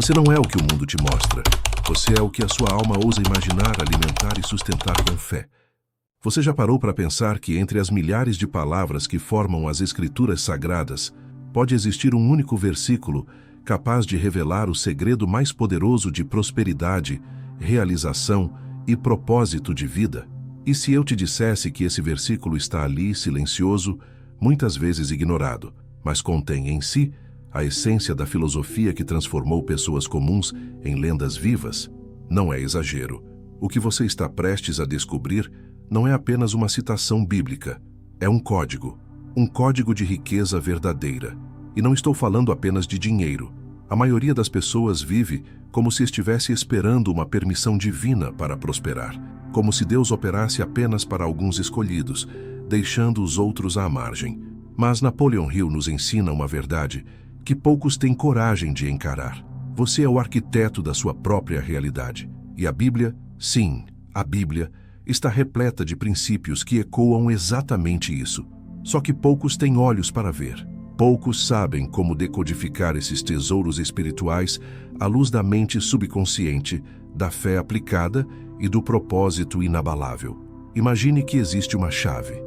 Você não é o que o mundo te mostra. Você é o que a sua alma ousa imaginar, alimentar e sustentar com fé. Você já parou para pensar que entre as milhares de palavras que formam as Escrituras Sagradas, pode existir um único versículo capaz de revelar o segredo mais poderoso de prosperidade, realização e propósito de vida? E se eu te dissesse que esse versículo está ali, silencioso, muitas vezes ignorado, mas contém em si a essência da filosofia que transformou pessoas comuns em lendas vivas? Não é exagero. O que você está prestes a descobrir não é apenas uma citação bíblica, é um código de riqueza verdadeira. E não estou falando apenas de dinheiro. A maioria das pessoas vive como se estivesse esperando uma permissão divina para prosperar, como se Deus operasse apenas para alguns escolhidos, deixando os outros à margem. Mas Napoleon Hill nos ensina uma verdade que poucos têm coragem de encarar. Você é o arquiteto da sua própria realidade. E a Bíblia, sim, a Bíblia, está repleta de princípios que ecoam exatamente isso. Só que poucos têm olhos para ver. Poucos sabem como decodificar esses tesouros espirituais à luz da mente subconsciente, da fé aplicada e do propósito inabalável. Imagine que existe uma chave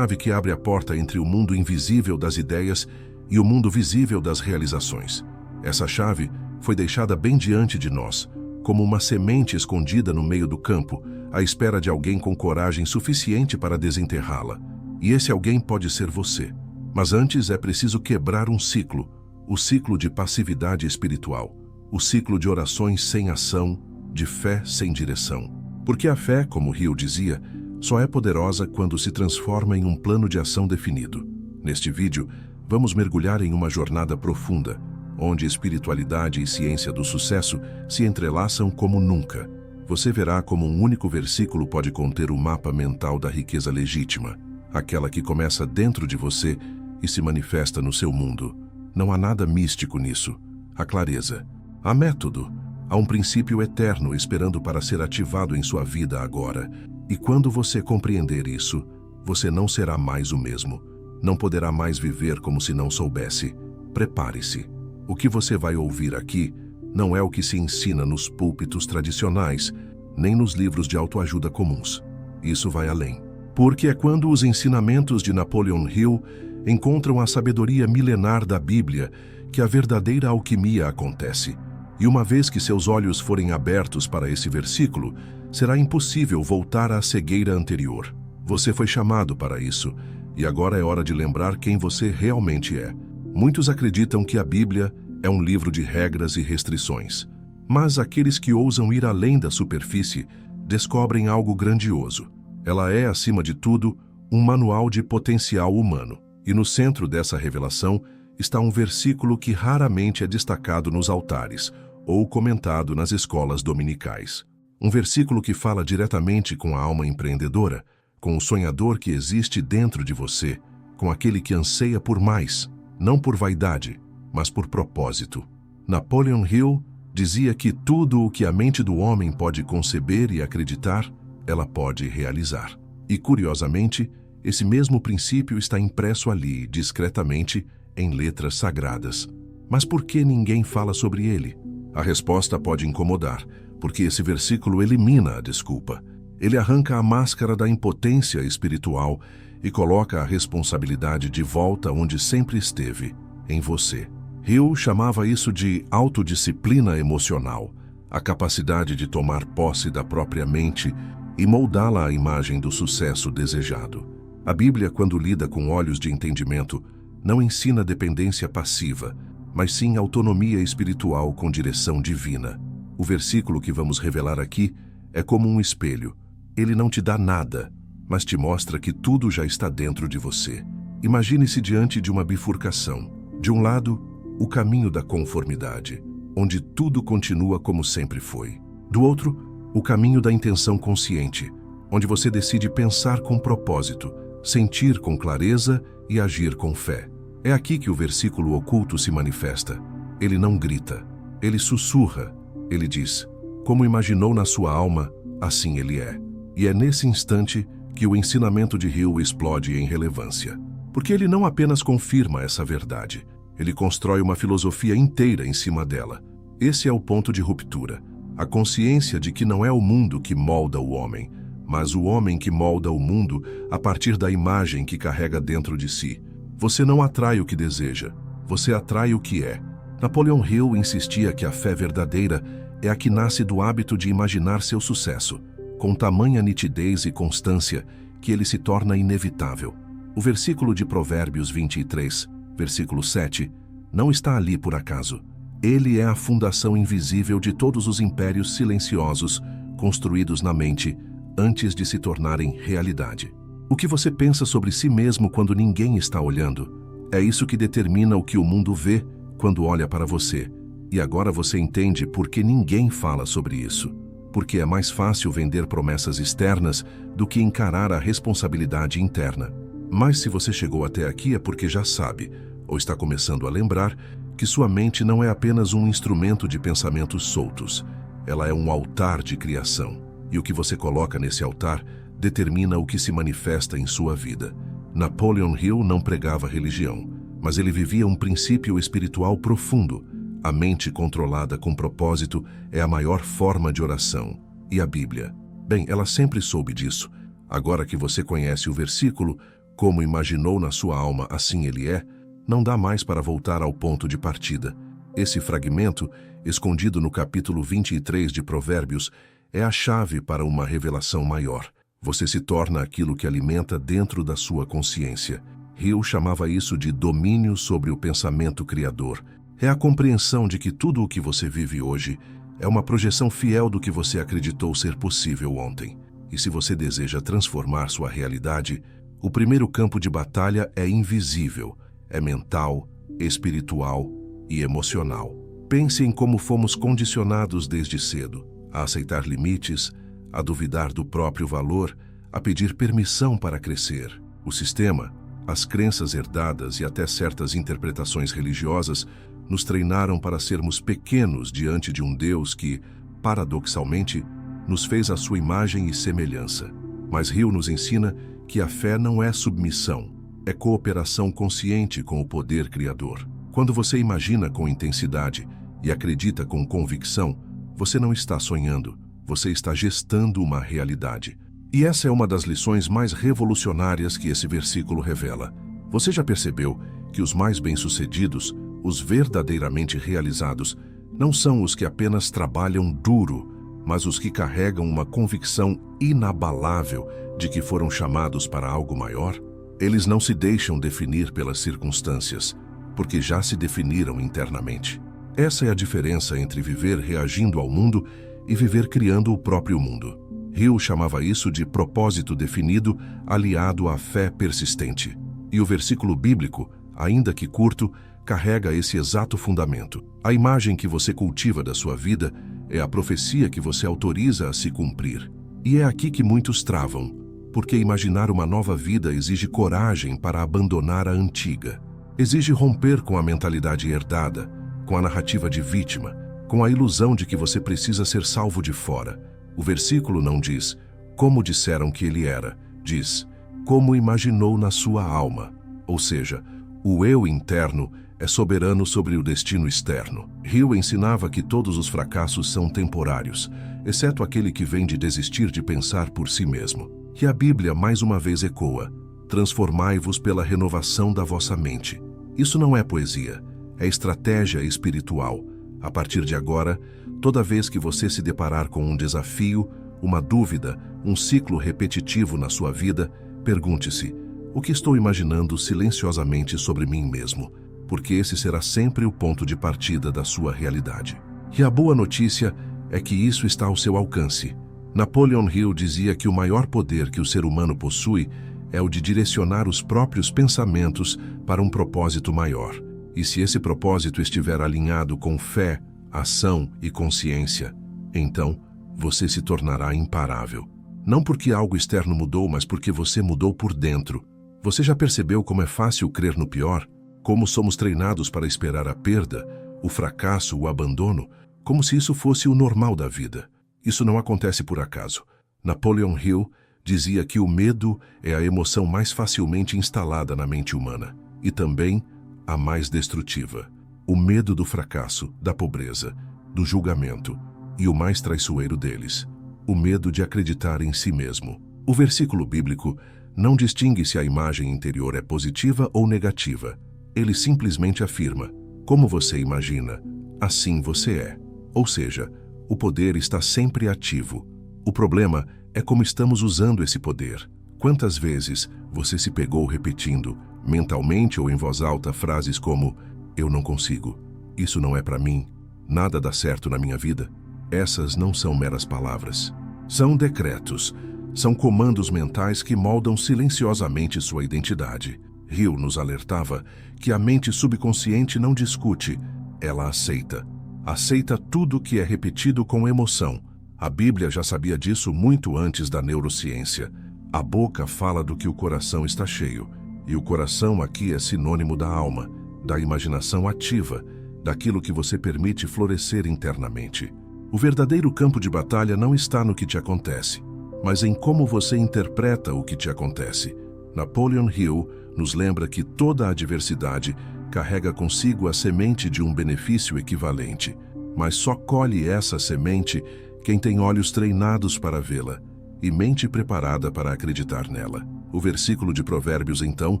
que abre a porta entre o mundo invisível das ideias e o mundo visível das realizações. Essa chave foi deixada bem diante de nós, como uma semente escondida no meio do campo, à espera de alguém com coragem suficiente para desenterrá-la. E esse alguém pode ser você. Mas antes é preciso quebrar um ciclo, o ciclo de passividade espiritual, o ciclo de orações sem ação, de fé sem direção. Porque a fé, como Hill dizia, só é poderosa quando se transforma em um plano de ação definido. Neste vídeo, vamos mergulhar em uma jornada profunda, onde espiritualidade e ciência do sucesso se entrelaçam como nunca. Você verá como um único versículo pode conter o mapa mental da riqueza legítima, aquela que começa dentro de você e se manifesta no seu mundo. Não há nada místico nisso. Há clareza. Há método. Há um princípio eterno esperando para ser ativado em sua vida agora. E quando você compreender isso, você não será mais o mesmo. Não poderá mais viver como se não soubesse. Prepare-se. O que você vai ouvir aqui não é o que se ensina nos púlpitos tradicionais, nem nos livros de autoajuda comuns. Isso vai além. Porque é quando os ensinamentos de Napoleon Hill encontram a sabedoria milenar da Bíblia que a verdadeira alquimia acontece. E uma vez que seus olhos forem abertos para esse versículo, será impossível voltar à cegueira anterior. Você foi chamado para isso, e agora é hora de lembrar quem você realmente é. Muitos acreditam que a Bíblia é um livro de regras e restrições. Mas aqueles que ousam ir além da superfície descobrem algo grandioso. Ela é, acima de tudo, um manual de potencial humano. E no centro dessa revelação está um versículo que raramente é destacado nos altares ou comentado nas escolas dominicais. Um versículo que fala diretamente com a alma empreendedora, com o sonhador que existe dentro de você, com aquele que anseia por mais, não por vaidade, mas por propósito. Napoleon Hill dizia que tudo o que a mente do homem pode conceber e acreditar, ela pode realizar. E, curiosamente, esse mesmo princípio está impresso ali, discretamente, em letras sagradas. Mas por que ninguém fala sobre ele? A resposta pode incomodar, porque esse versículo elimina a desculpa. Ele arranca a máscara da impotência espiritual e coloca a responsabilidade de volta onde sempre esteve, em você. Hill chamava isso de autodisciplina emocional, a capacidade de tomar posse da própria mente e moldá-la à imagem do sucesso desejado. A Bíblia, quando lida com olhos de entendimento, não ensina dependência passiva, mas sim autonomia espiritual com direção divina. O versículo que vamos revelar aqui é como um espelho. Ele não te dá nada, mas te mostra que tudo já está dentro de você. Imagine-se diante de uma bifurcação. De um lado, o caminho da conformidade, onde tudo continua como sempre foi. Do outro, o caminho da intenção consciente, onde você decide pensar com propósito, sentir com clareza e agir com fé. É aqui que o versículo oculto se manifesta. Ele não grita, ele sussurra. Ele diz: como imaginou na sua alma, assim ele é. E é nesse instante que o ensinamento de Hill explode em relevância. Porque ele não apenas confirma essa verdade, ele constrói uma filosofia inteira em cima dela. Esse é o ponto de ruptura. A consciência de que não é o mundo que molda o homem, mas o homem que molda o mundo a partir da imagem que carrega dentro de si. Você não atrai o que deseja, você atrai o que é. Napoleon Hill insistia que a fé verdadeira é a que nasce do hábito de imaginar seu sucesso, com tamanha nitidez e constância que ele se torna inevitável. O versículo de Provérbios 23, versículo 7, não está ali por acaso. Ele é a fundação invisível de todos os impérios silenciosos construídos na mente antes de se tornarem realidade. O que você pensa sobre si mesmo quando ninguém está olhando? É isso que determina o que o mundo vê quando olha para você. E agora você entende por que ninguém fala sobre isso. Porque é mais fácil vender promessas externas do que encarar a responsabilidade interna. Mas se você chegou até aqui é porque já sabe, ou está começando a lembrar, que sua mente não é apenas um instrumento de pensamentos soltos. Ela é um altar de criação. E o que você coloca nesse altar determina o que se manifesta em sua vida. Napoleon Hill não pregava religião, mas ele vivia um princípio espiritual profundo. A mente controlada com propósito é a maior forma de oração. E a Bíblia? Bem, ela sempre soube disso. Agora que você conhece o versículo, como imaginou na sua alma, assim ele é, não dá mais para voltar ao ponto de partida. Esse fragmento, escondido no capítulo 23 de Provérbios, é a chave para uma revelação maior. Você se torna aquilo que alimenta dentro da sua consciência. Hill chamava isso de domínio sobre o pensamento criador. É a compreensão de que tudo o que você vive hoje é uma projeção fiel do que você acreditou ser possível ontem. E se você deseja transformar sua realidade, o primeiro campo de batalha é invisível, é mental, espiritual e emocional. Pense em como fomos condicionados desde cedo a aceitar limites, a duvidar do próprio valor, a pedir permissão para crescer. O sistema, as crenças herdadas e até certas interpretações religiosas nos treinaram para sermos pequenos diante de um Deus que, paradoxalmente, nos fez à sua imagem e semelhança. Mas Hill nos ensina que a fé não é submissão, é cooperação consciente com o poder criador. Quando você imagina com intensidade e acredita com convicção, você não está sonhando, você está gestando uma realidade. E essa é uma das lições mais revolucionárias que esse versículo revela. Você já percebeu que os mais bem-sucedidos, os verdadeiramente realizados, não são os que apenas trabalham duro, mas os que carregam uma convicção inabalável de que foram chamados para algo maior? Eles não se deixam definir pelas circunstâncias, porque já se definiram internamente. Essa é a diferença entre viver reagindo ao mundo e viver criando o próprio mundo. Hill chamava isso de propósito definido aliado à fé persistente. E o versículo bíblico, ainda que curto, carrega esse exato fundamento. A imagem que você cultiva da sua vida é a profecia que você autoriza a se cumprir. E é aqui que muitos travam, porque imaginar uma nova vida exige coragem para abandonar a antiga. Exige romper com a mentalidade herdada, com a narrativa de vítima, com a ilusão de que você precisa ser salvo de fora. O versículo não diz, como disseram que ele era, diz, como imaginou na sua alma. Ou seja, o eu interno é soberano sobre o destino externo. Hill ensinava que todos os fracassos são temporários, exceto aquele que vem de desistir de pensar por si mesmo. E a Bíblia mais uma vez ecoa, transformai-vos pela renovação da vossa mente. Isso não é poesia, é estratégia espiritual. A partir de agora, toda vez que você se deparar com um desafio, uma dúvida, um ciclo repetitivo na sua vida, pergunte-se, o que estou imaginando silenciosamente sobre mim mesmo? Porque esse será sempre o ponto de partida da sua realidade. E a boa notícia é que isso está ao seu alcance. Napoleon Hill dizia que o maior poder que o ser humano possui é o de direcionar os próprios pensamentos para um propósito maior. E se esse propósito estiver alinhado com fé, ação e consciência, então você se tornará imparável. Não porque algo externo mudou, mas porque você mudou por dentro. Você já percebeu como é fácil crer no pior? Como somos treinados para esperar a perda, o fracasso, o abandono, como se isso fosse o normal da vida. Isso não acontece por acaso. Napoleon Hill dizia que o medo é a emoção mais facilmente instalada na mente humana e também a mais destrutiva. O medo do fracasso, da pobreza, do julgamento e o mais traiçoeiro deles, o medo de acreditar em si mesmo. O versículo bíblico não distingue se a imagem interior é positiva ou negativa. Ele simplesmente afirma: como você imagina, assim você é. Ou seja, o poder está sempre ativo. O problema é como estamos usando esse poder. Quantas vezes você se pegou repetindo, mentalmente ou em voz alta, frases como: eu não consigo, isso não é para mim, nada dá certo na minha vida? Essas não são meras palavras. São decretos, são comandos mentais que moldam silenciosamente sua identidade. Hill nos alertava que a mente subconsciente não discute, ela aceita. Aceita tudo que é repetido com emoção. A Bíblia já sabia disso muito antes da neurociência. A boca fala do que o coração está cheio, e o coração aqui é sinônimo da alma, da imaginação ativa, daquilo que você permite florescer internamente. O verdadeiro campo de batalha não está no que te acontece, mas em como você interpreta o que te acontece. Napoleon Hill nos lembra que toda adversidade carrega consigo a semente de um benefício equivalente, mas só colhe essa semente quem tem olhos treinados para vê-la e mente preparada para acreditar nela. O versículo de Provérbios, então,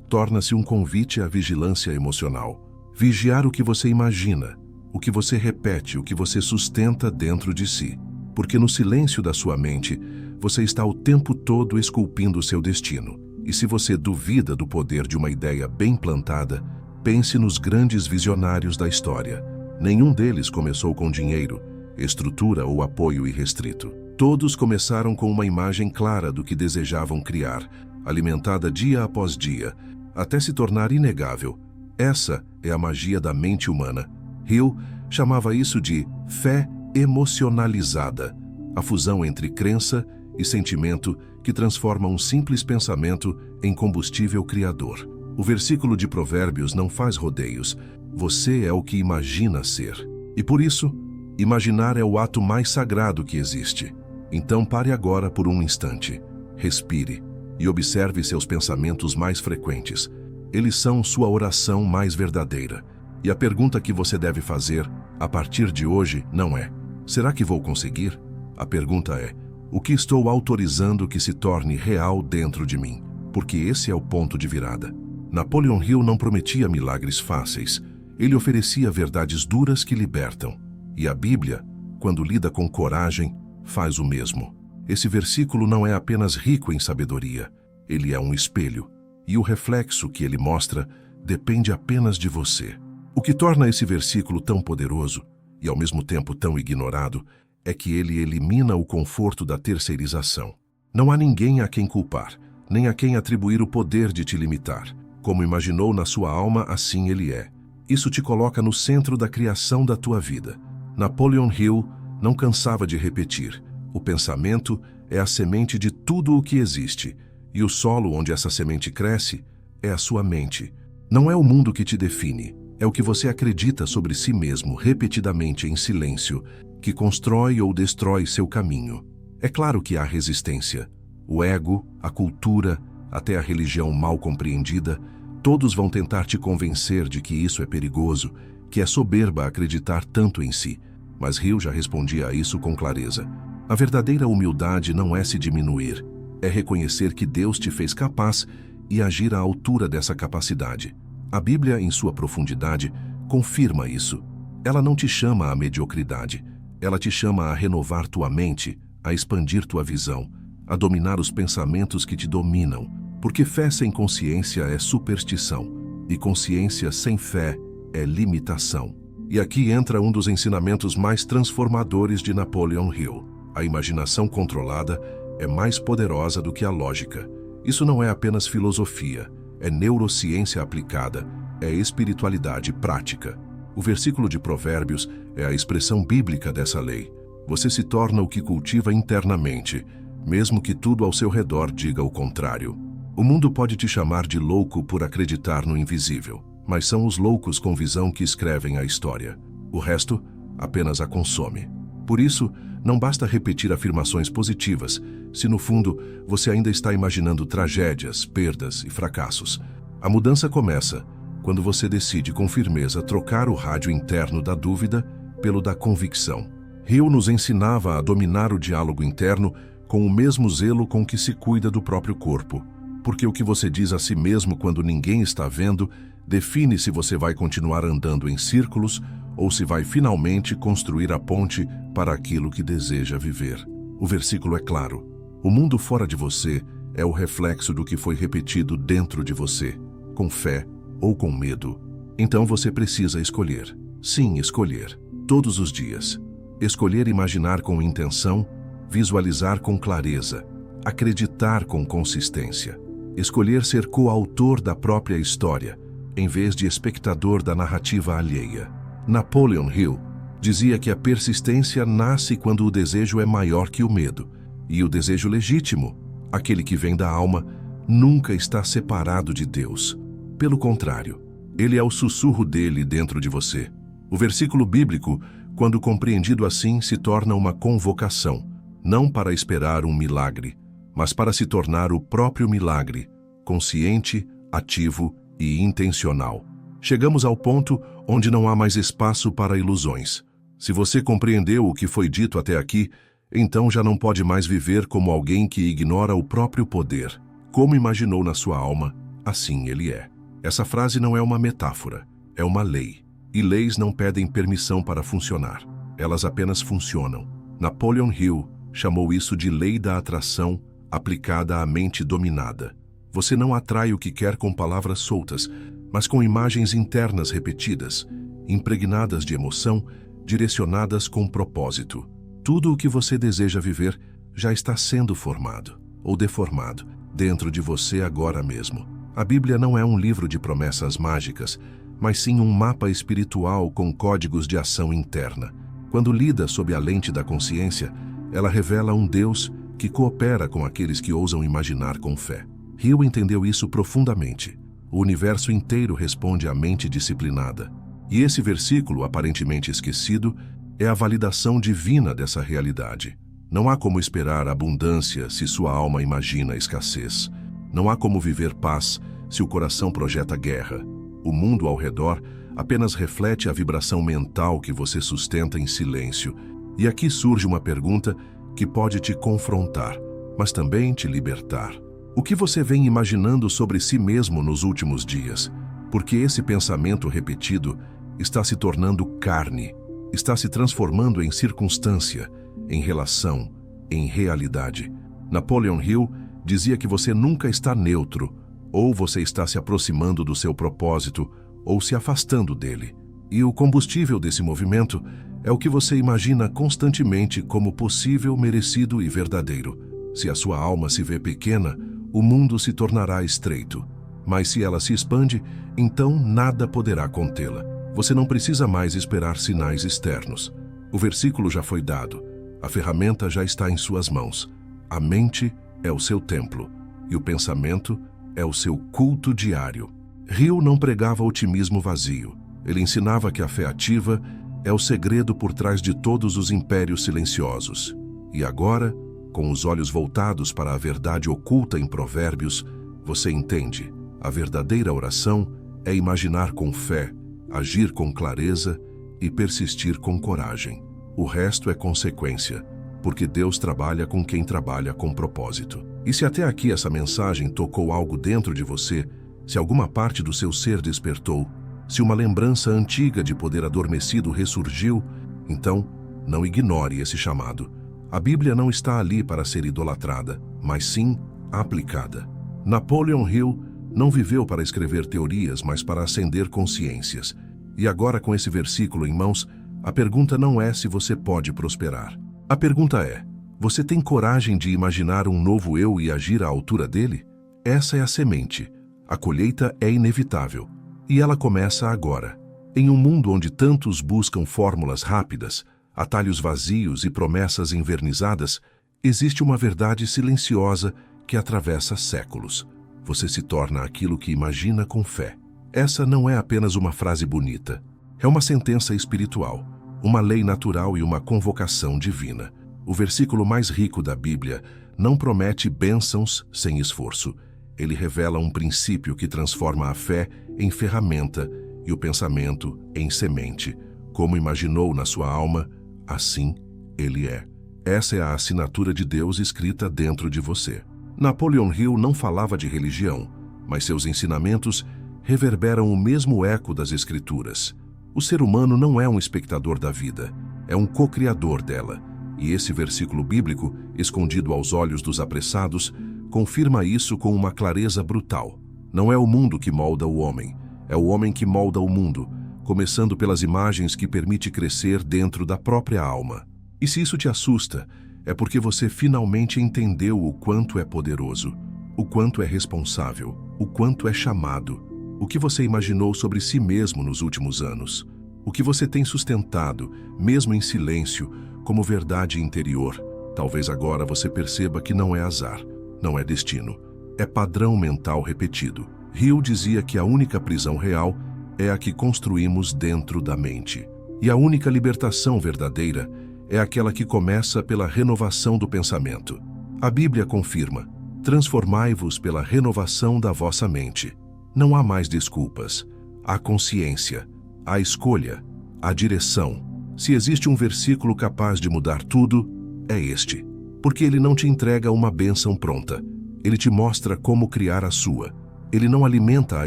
torna-se um convite à vigilância emocional. Vigiar o que você imagina, o que você repete, o que você sustenta dentro de si. Porque no silêncio da sua mente, você está o tempo todo esculpindo o seu destino. E se você duvida do poder de uma ideia bem plantada, pense nos grandes visionários da história. Nenhum deles começou com dinheiro, estrutura ou apoio irrestrito. Todos começaram com uma imagem clara do que desejavam criar, alimentada dia após dia, até se tornar inegável. Essa é a magia da mente humana. Hill chamava isso de fé emocionalizada, a fusão entre crença e sentimento que transforma um simples pensamento em combustível criador. O versículo de Provérbios não faz rodeios. Você é o que imagina ser. E por isso, imaginar é o ato mais sagrado que existe. Então pare agora por um instante, respire e observe seus pensamentos mais frequentes. Eles são sua oração mais verdadeira. E a pergunta que você deve fazer, a partir de hoje, não é: será que vou conseguir? A pergunta é: o que estou autorizando que se torne real dentro de mim? Porque esse é o ponto de virada. Napoleon Hill não prometia milagres fáceis. Ele oferecia verdades duras que libertam. E a Bíblia, quando lida com coragem, faz o mesmo. Esse versículo não é apenas rico em sabedoria, ele é um espelho, e o reflexo que ele mostra depende apenas de você. O que torna esse versículo tão poderoso, e ao mesmo tempo tão ignorado, é que ele elimina o conforto da terceirização. Não há ninguém a quem culpar, nem a quem atribuir o poder de te limitar. Como imaginou na sua alma, assim ele é. Isso te coloca no centro da criação da tua vida. Napoleon Hill não cansava de repetir: o pensamento é a semente de tudo o que existe, e o solo onde essa semente cresce é a sua mente. Não é o mundo que te define, é o que você acredita sobre si mesmo repetidamente em silêncio, que constrói ou destrói seu caminho. É claro que há resistência. O ego, a cultura, até a religião mal compreendida, todos vão tentar te convencer de que isso é perigoso, que é soberba acreditar tanto em si. Mas Hill já respondia a isso com clareza. A verdadeira humildade não é se diminuir, é reconhecer que Deus te fez capaz e agir à altura dessa capacidade. A Bíblia, em sua profundidade, confirma isso. Ela não te chama à mediocridade, ela te chama a renovar tua mente, a expandir tua visão, a dominar os pensamentos que te dominam, porque fé sem consciência é superstição, e consciência sem fé é limitação. E aqui entra um dos ensinamentos mais transformadores de Napoleon Hill. A imaginação controlada é mais poderosa do que a lógica. Isso não é apenas filosofia, é neurociência aplicada, é espiritualidade prática. O versículo de Provérbios é a expressão bíblica dessa lei. Você se torna o que cultiva internamente, mesmo que tudo ao seu redor diga o contrário. O mundo pode te chamar de louco por acreditar no invisível, mas são os loucos com visão que escrevem a história. O resto apenas a consome. Por isso, não basta repetir afirmações positivas, se no fundo você ainda está imaginando tragédias, perdas e fracassos. A mudança começa quando você decide com firmeza trocar o rádio interno da dúvida pelo da convicção. Hill nos ensinava a dominar o diálogo interno com o mesmo zelo com que se cuida do próprio corpo, porque o que você diz a si mesmo quando ninguém está vendo define se você vai continuar andando em círculos ou se vai finalmente construir a ponte para aquilo que deseja viver. O versículo é claro: o mundo fora de você é o reflexo do que foi repetido dentro de você, com fé ou com medo. Então você precisa escolher. Sim, escolher. Todos os dias. Escolher imaginar com intenção, visualizar com clareza, acreditar com consistência. Escolher ser coautor da própria história, em vez de espectador da narrativa alheia. Napoleon Hill dizia que a persistência nasce quando o desejo é maior que o medo, e o desejo legítimo, aquele que vem da alma, nunca está separado de Deus. Pelo contrário, ele é o sussurro dele dentro de você. O versículo bíblico, quando compreendido assim, se torna uma convocação, não para esperar um milagre, mas para se tornar o próprio milagre, consciente, ativo e intencional. Chegamos ao ponto onde não há mais espaço para ilusões. Se você compreendeu o que foi dito até aqui, então já não pode mais viver como alguém que ignora o próprio poder. Como imaginou na sua alma, assim ele é. Essa frase não é uma metáfora, é uma lei. E leis não pedem permissão para funcionar, elas apenas funcionam. Napoleon Hill chamou isso de lei da atração aplicada à mente dominada. Você não atrai o que quer com palavras soltas, mas com imagens internas repetidas, impregnadas de emoção, direcionadas com propósito. Tudo o que você deseja viver já está sendo formado, ou deformado, dentro de você agora mesmo. A Bíblia não é um livro de promessas mágicas, mas sim um mapa espiritual com códigos de ação interna. Quando lida sob a lente da consciência, ela revela um Deus que coopera com aqueles que ousam imaginar com fé. Hill entendeu isso profundamente. O universo inteiro responde à mente disciplinada. E esse versículo, aparentemente esquecido, é a validação divina dessa realidade. Não há como esperar abundância se sua alma imagina escassez. Não há como viver paz se o coração projeta guerra. O mundo ao redor apenas reflete a vibração mental que você sustenta em silêncio. E aqui surge uma pergunta que pode te confrontar, mas também te libertar. O que você vem imaginando sobre si mesmo nos últimos dias? Porque esse pensamento repetido está se tornando carne, está se transformando em circunstância, em relação, em realidade. Napoleon Hill dizia que você nunca está neutro, ou você está se aproximando do seu propósito, ou se afastando dele. E o combustível desse movimento é o que você imagina constantemente como possível, merecido e verdadeiro. Se a sua alma se vê pequena, o mundo se tornará estreito. Mas se ela se expande, então nada poderá contê-la. Você não precisa mais esperar sinais externos. O versículo já foi dado. A ferramenta já está em suas mãos. A mente é o seu templo, e o pensamento é o seu culto diário. Hill não pregava otimismo vazio. Ele ensinava que a fé ativa é o segredo por trás de todos os impérios silenciosos. E agora, com os olhos voltados para a verdade oculta em Provérbios, você entende. A verdadeira oração é imaginar com fé, agir com clareza e persistir com coragem. O resto é consequência, porque Deus trabalha com quem trabalha com propósito. E se até aqui essa mensagem tocou algo dentro de você, se alguma parte do seu ser despertou, se uma lembrança antiga de poder adormecido ressurgiu, então não ignore esse chamado. A Bíblia não está ali para ser idolatrada, mas sim aplicada. Napoleon Hill não viveu para escrever teorias, mas para acender consciências. E agora, com esse versículo em mãos, a pergunta não é se você pode prosperar. A pergunta é: você tem coragem de imaginar um novo eu e agir à altura dele? Essa é a semente. A colheita é inevitável. E ela começa agora. Em um mundo onde tantos buscam fórmulas rápidas, atalhos vazios e promessas envernizadas, existe uma verdade silenciosa que atravessa séculos. Você se torna aquilo que imagina com fé. Essa não é apenas uma frase bonita. É uma sentença espiritual, uma lei natural e uma convocação divina. O versículo mais rico da Bíblia não promete bênçãos sem esforço. Ele revela um princípio que transforma a fé em ferramenta e o pensamento em semente. Como imaginou na sua alma, assim ele é. Essa é a assinatura de Deus escrita dentro de você. Napoleon Hill não falava de religião, mas seus ensinamentos reverberam o mesmo eco das Escrituras. O ser humano não é um espectador da vida, é um co-criador dela. E esse versículo bíblico, escondido aos olhos dos apressados, confirma isso com uma clareza brutal. Não é o mundo que molda o homem, é o homem que molda o mundo, começando pelas imagens que permite crescer dentro da própria alma. E se isso te assusta, é porque você finalmente entendeu o quanto é poderoso, o quanto é responsável, o quanto é chamado, o que você imaginou sobre si mesmo nos últimos anos, o que você tem sustentado, mesmo em silêncio, como verdade interior. Talvez agora você perceba que não é azar, não é destino, é padrão mental repetido. Hill dizia que a única prisão real é a que construímos dentro da mente. E a única libertação verdadeira é aquela que começa pela renovação do pensamento. A Bíblia confirma: transformai-vos pela renovação da vossa mente. Não há mais desculpas. Há consciência, há escolha, há direção. Se existe um versículo capaz de mudar tudo, é este. Porque ele não te entrega uma bênção pronta. Ele te mostra como criar a sua. Ele não alimenta a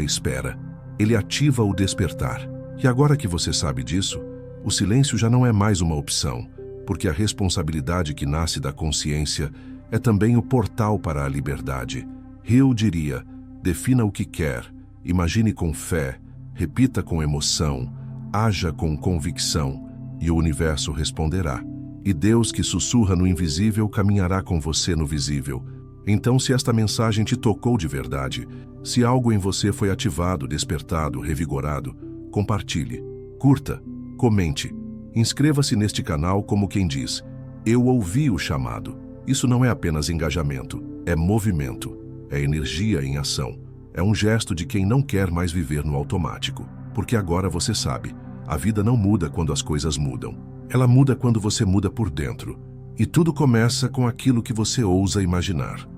espera. Ele ativa o despertar. E agora que você sabe disso, o silêncio já não é mais uma opção, porque a responsabilidade que nasce da consciência é também o portal para a liberdade. Hill diria: defina o que quer, imagine com fé, repita com emoção, haja com convicção, e o universo responderá. E Deus que sussurra no invisível caminhará com você no visível. Então, se esta mensagem te tocou de verdade, se algo em você foi ativado, despertado, revigorado, compartilhe, curta, comente. Inscreva-se neste canal como quem diz: eu ouvi o chamado. Isso não é apenas engajamento, é movimento, é energia em ação. É um gesto de quem não quer mais viver no automático. Porque agora você sabe, a vida não muda quando as coisas mudam. Ela muda quando você muda por dentro. E tudo começa com aquilo que você ousa imaginar.